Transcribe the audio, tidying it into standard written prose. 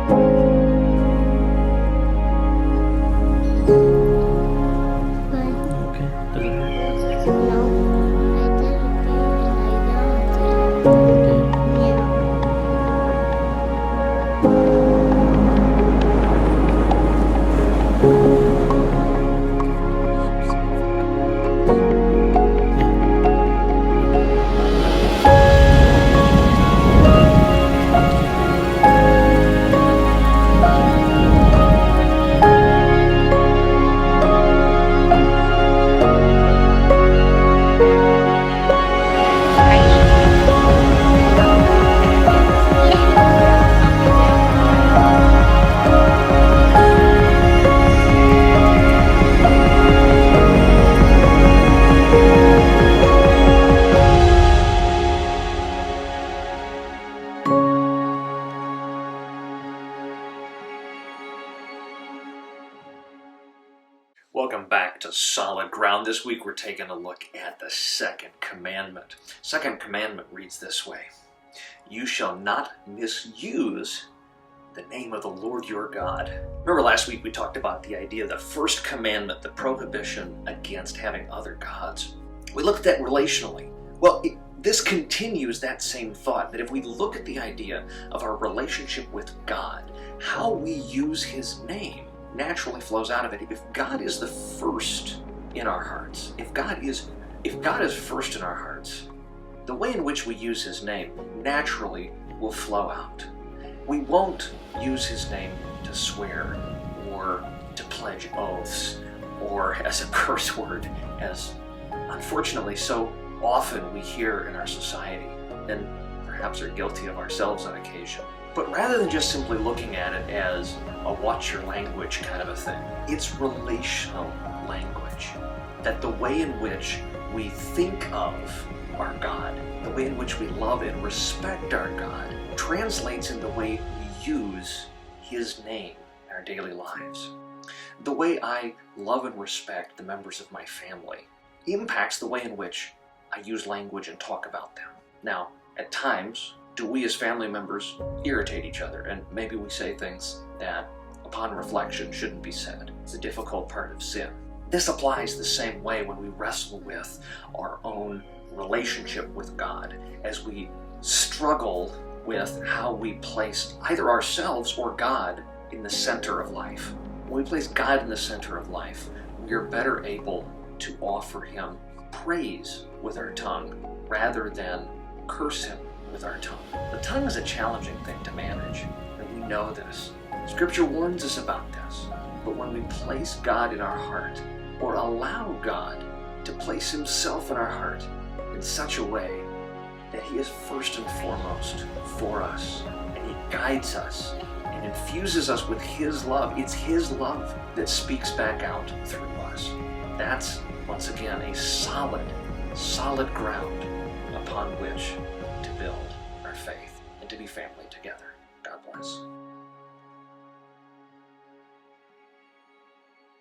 Okay, does it hurt? No, I didn't feel it like that. Okay. Yeah. Welcome back to Solid Ground. This week we're taking a look at the second commandment. Second commandment reads this way: You shall not misuse the name of the Lord your God. Remember last week we talked about the idea of the first commandment, the prohibition against having other gods. We looked at that relationally. Well, this continues that same thought, that if we look at the idea of our relationship with God, how we use His name naturally flows out of it. If God is the first in our hearts, if God is first in our hearts, the way in which we use His name naturally will flow out. We won't use His name to swear or to pledge oaths or as a curse word, as unfortunately so often we hear in our society, and perhaps are guilty of ourselves on occasion. But rather than just simply looking at it as a watch your language kind of a thing, it's relational language. That the way in which we think of our God, the way in which we love and respect our God, translates in the way we use His name in our daily lives. The way I love and respect the members of my family impacts the way in which I use language and talk about them. Now, at times, do we as family members irritate each other, and maybe we say things that, upon reflection, shouldn't be said. It's a difficult part of sin. This applies the same way when we wrestle with our own relationship with God, as we struggle with how we place either ourselves or God in the center of life. When we place God in the center of life, we are better able to offer Him praise with our tongue rather than curse Him with our tongue. The tongue is a challenging thing to manage, and we know this. Scripture warns us about this. But when we place God in our heart, or allow God to place Himself in our heart in such a way that He is first and foremost for us, and He guides us and infuses us with His love, it's His love that speaks back out through us. That's, once again, a solid ground upon which to build our faith and to be family together. God bless.